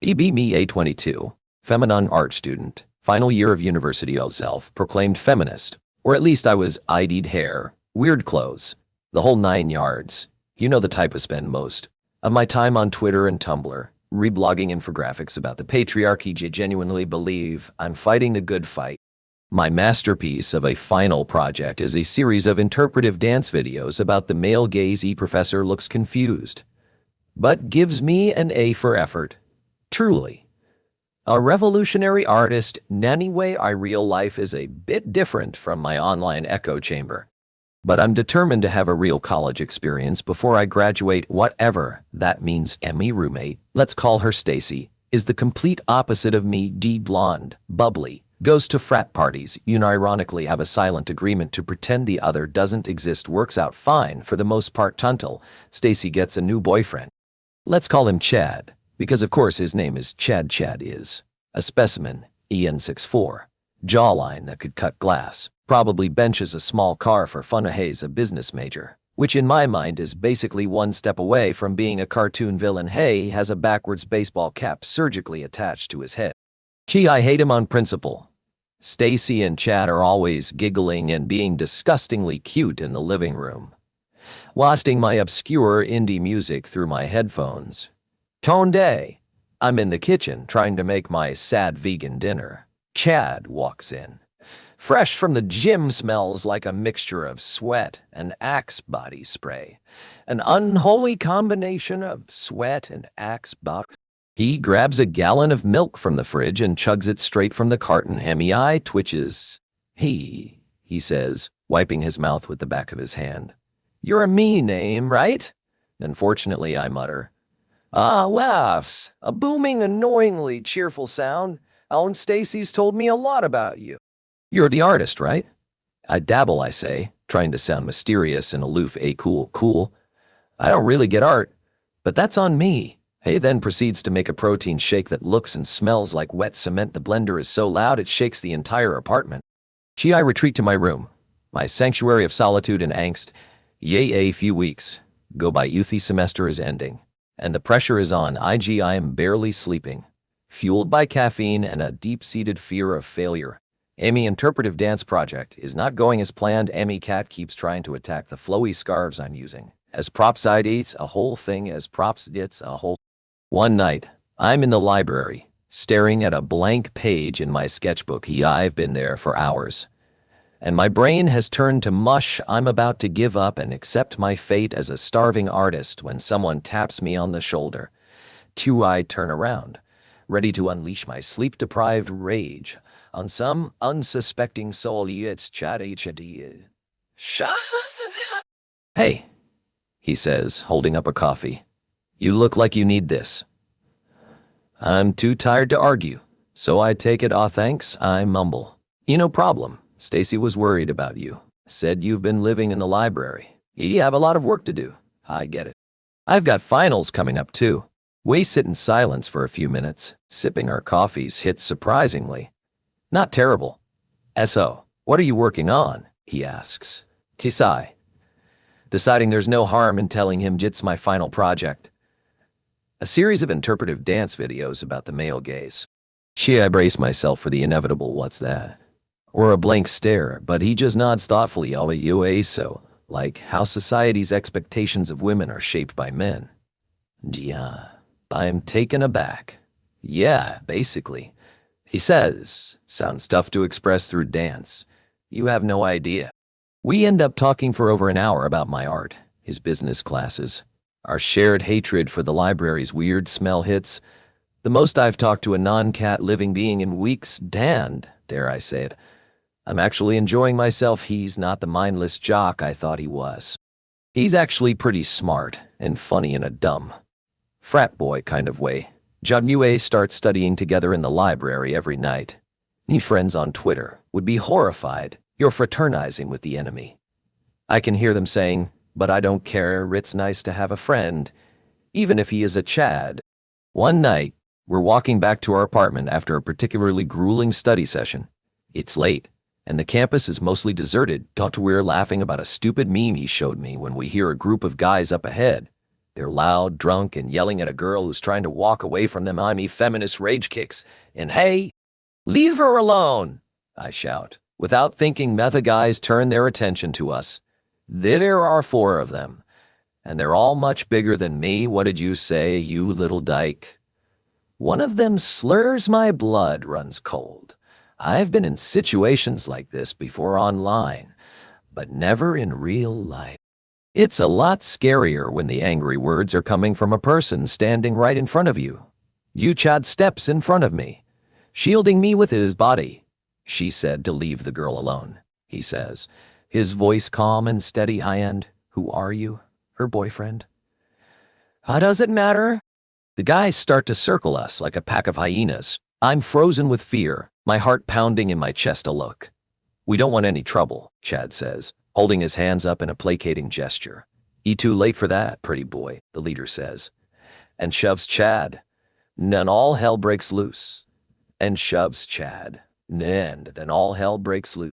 Me A22, Femanon art student, final year of university of self-proclaimed feminist. Or at least I was ID'd hair, weird clothes, the whole 9 yards. You know the type I spend most of my time on Twitter and Tumblr, reblogging infographics about the patriarchy. Genuinely believe I'm fighting the good fight. My masterpiece of a final project is a series of interpretive dance videos about the male gaze. Professor looks confused, but gives me an A for effort. Truly. A revolutionary artist. Anyway, real life is a bit different from my online echo chamber. But I'm determined to have a real college experience before I graduate, whatever that means. Emmy roommate, let's call her Stacy, is the complete opposite of me. Blonde, bubbly, goes to frat parties, unironically have a silent agreement to pretend the other doesn't exist, works out fine for the most part until Stacy gets a new boyfriend. Let's call him Chad, because of course his name is Chad. Chad is a specimen, EN64, jawline that could cut glass, probably benches a small car for fun. He's a business major, which in my mind is basically one step away from being a cartoon villain. He has a backwards baseball cap surgically attached to his head. I hate him on principle. Stacy and Chad are always giggling and being disgustingly cute in the living room, watching my obscure indie music through my headphones. Tone day. I'm in the kitchen trying to make my sad vegan dinner. Chad walks in. Fresh from the gym, smells like a mixture of sweat and Axe body spray. An unholy combination of sweat and Axe body. He grabs a gallon of milk from the fridge and chugs it straight from the carton. Hemi eye twitches. He says, wiping his mouth with the back of his hand. You're a me name, right? Unfortunately, I mutter. Laughs. A booming, annoyingly cheerful sound. Aunt Stacy's told me a lot about you. You're the artist, right? I dabble, I say, trying to sound mysterious and aloof. Cool. I don't really get art, but that's on me. He then proceeds to make a protein shake that looks and smells like wet cement. The blender is so loud it shakes the entire apartment. I retreat to my room, my sanctuary of solitude and angst. A few weeks go by. Youth semester is ending, and the pressure is on. I am barely sleeping, fueled by caffeine and a deep-seated fear of failure. Amy interpretive dance project is not going as planned. Amy cat keeps trying to attack the flowy scarves I'm using as props. I'd eats a whole thing as props. It's a whole. One night, I'm in the library, staring at a blank page in my sketchbook. I've been there for hours, and my brain has turned to mush. I'm about to give up and accept my fate as a starving artist when someone taps me on the shoulder. I turn around, ready to unleash my sleep-deprived rage on some unsuspecting soul. It's Chad. Hey, he says, holding up a coffee. You look like you need this. I'm too tired to argue, so I take it. Thanks, I mumble. No problem. Stacy was worried about you. Said you've been living in the library. You have a lot of work to do. I get it. I've got finals coming up too. We sit in silence for a few minutes, sipping our coffees. Hits surprisingly not terrible. So, what are you working on? He asks. Sigh, deciding there's no harm in telling him it's my final project. A series of interpretive dance videos about the male gaze. I brace myself for the inevitable "what's that?" or a blank stare, but he just nods thoughtfully. So, like how society's expectations of women are shaped by men. I'm taken aback. Yeah, basically. He says, sounds tough to express through dance. You have no idea. We end up talking for over an hour about my art, his business classes, our shared hatred for the library's weird smell. Hits the most I've talked to a non-cat living being in weeks. And, dare I say it, I'm actually enjoying myself. He's not the mindless jock I thought he was. He's actually pretty smart and funny in a dumb frat boy kind of way. Start studying together in the library every night. Any friends on Twitter would be horrified. You're fraternizing with the enemy. I can hear them saying, but I don't care. It's nice to have a friend, even if he is a Chad. One night, we're walking back to our apartment after a particularly grueling study session. It's late, and the campus is mostly deserted. We're laughing about a stupid meme he showed me when we hear a group of guys up ahead. They're loud, drunk, and yelling at a girl who's trying to walk away from them. I'm feminist rage kicks. And hey, leave her alone, I shout. Without thinking, the guys turn their attention to us. There are 4 of them, and they're all much bigger than me. What did you say, you little dyke? One of them slurs. My blood runs cold. I've been in situations like this before online, but never in real life. It's a lot scarier when the angry words are coming from a person standing right in front of you. Chad steps in front of me, shielding me with his body. She said to leave the girl alone, he says, his voice calm and steady. High-end. Who are you? Her boyfriend? How does it matter? The guys start to circle us like a pack of hyenas. I'm frozen with fear, my heart pounding in my chest. A look. We don't want any trouble, Chad says, holding his hands up in a placating gesture. Too late for that, pretty boy, the leader says, and shoves Chad. Then all hell breaks loose. And shoves Chad. And then all hell breaks loose.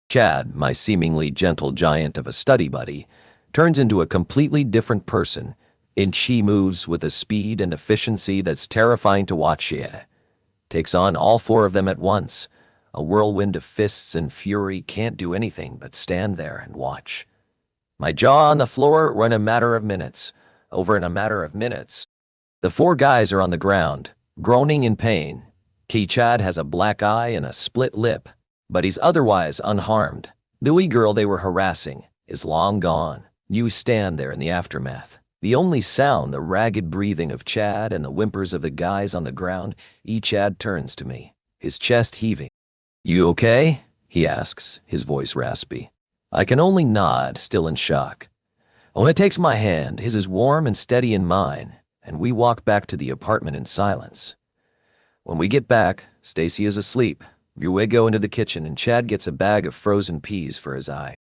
Chad, my seemingly gentle giant of a study buddy, turns into a completely different person, and she moves with a speed and efficiency that's terrifying to watch. She takes on all 4 of them at once. A whirlwind of fists and fury. Can't do anything but stand there and watch. My jaw on the floor. In a matter of minutes. Over in a matter of minutes. The 4 guys are on the ground, groaning in pain. Chad has a black eye and a split lip, but he's otherwise unharmed. The wee girl they were harassing is long gone. You stand there in the aftermath. The only sound, the ragged breathing of Chad and the whimpers of the guys on the ground. Chad turns to me, his chest heaving. You okay? He asks, his voice raspy. I can only nod, still in shock. It takes my hand, his is warm and steady in mine, and we walk back to the apartment in silence. When we get back, Stacy is asleep. We go into the kitchen and Chad gets a bag of frozen peas for his eye.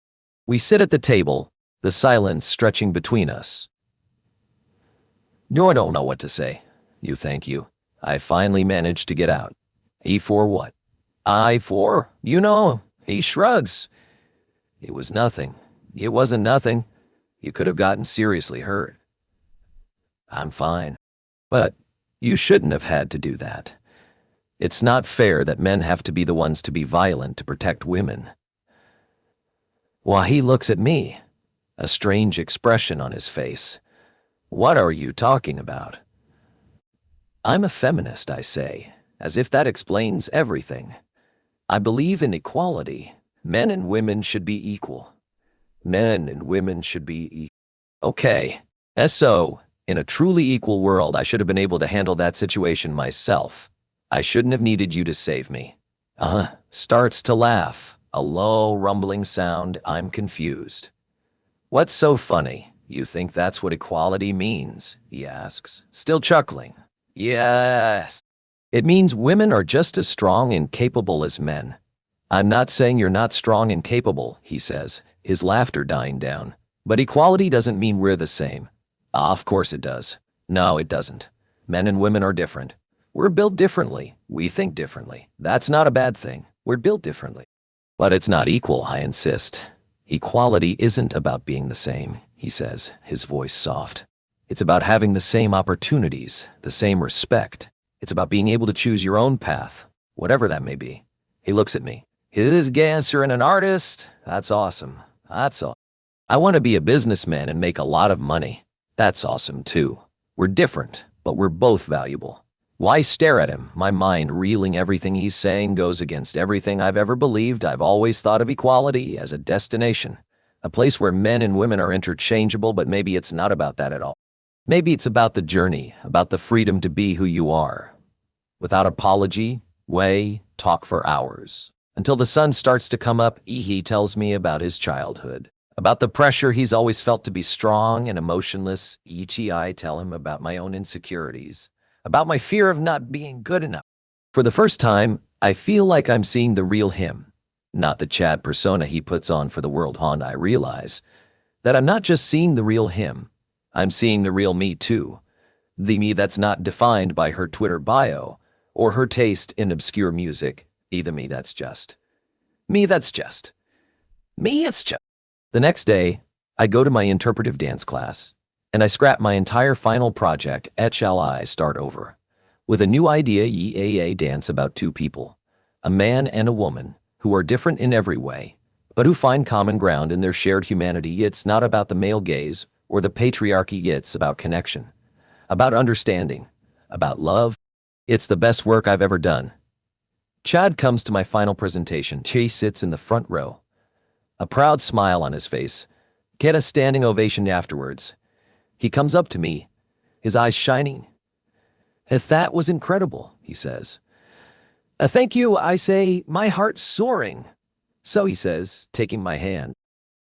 We sit at the table, the silence stretching between us. No, I don't know what to say. Thank you. I finally managed to get out. For what? For, he shrugs. It was nothing. It wasn't nothing. You could have gotten seriously hurt. I'm fine. But you shouldn't have had to do that. It's not fair that men have to be the ones to be violent to protect women. He looks at me, a strange expression on his face. What are you talking about? I'm a feminist, I say, as if that explains everything. I believe in equality. Men and women should be equal. Men and women should be equal. Okay, so, in a truly equal world, I should have been able to handle that situation myself. I shouldn't have needed you to save me. Starts to laugh, a low, rumbling sound. I'm confused. What's so funny? You think that's what equality means? He asks, still chuckling. Yes. It means women are just as strong and capable as men. I'm not saying you're not strong and capable, he says, his laughter dying down. But equality doesn't mean we're the same. Of course it does. No, it doesn't. Men and women are different. We're built differently. We think differently. That's not a bad thing. We're built differently. But it's not equal, I insist. Equality isn't about being the same, he says, his voice soft. It's about having the same opportunities, the same respect. It's about being able to choose your own path, whatever that may be. He looks at me. His dancer and an artist? That's awesome. That's all. I want to be a businessman and make a lot of money. That's awesome too. We're different, but we're both valuable. Why stare at him? My mind reeling. Everything he's saying goes against everything I've ever believed. I've always thought of equality as a destination, a place where men and women are interchangeable, but maybe it's not about that at all. Maybe it's about the journey, about the freedom to be who you are. Without apology, talk for hours. Until the sun starts to come up. He tells me about his childhood, about the pressure he's always felt to be strong and emotionless. I tell him about my own insecurities, about my fear of not being good enough. For the first time, I feel like I'm seeing the real him, not the Chad persona he puts on for the world. I realize that I'm not just seeing the real him, I'm seeing the real me too. The me that's not defined by her Twitter bio or her taste in obscure music. The me that's just me. It's just. The next day, I go to my interpretive dance class. And I scrap my entire final project and shall I start over. With a new idea, a dance about two people, a man and a woman, who are different in every way, but who find common ground in their shared humanity. It's not about the male gaze or the patriarchy, it's about connection, about understanding, about love. It's the best work I've ever done. Chad comes to my final presentation. He sits in the front row, a proud smile on his face. Get a standing ovation afterwards. He comes up to me, his eyes shining. That was incredible, he says. Thank you, I say, my heart's soaring. So he says, taking my hand.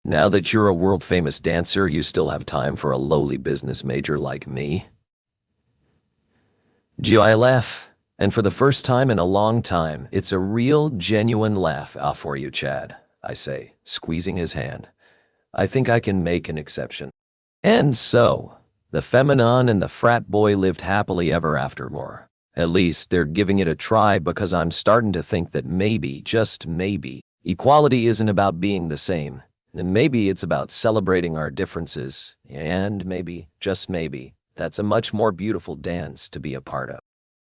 Now that you're a world-famous dancer, you still have time for a lowly business major like me? Gee, I laugh, and for the first time in a long time, it's a real, genuine laugh. For you, Chad, I say, squeezing his hand. I think I can make an exception. And so, the Femanon and the frat boy lived happily ever after more. At least they're giving it a try, because I'm starting to think that maybe, just maybe, equality isn't about being the same. And maybe it's about celebrating our differences. And maybe, just maybe, that's a much more beautiful dance to be a part of.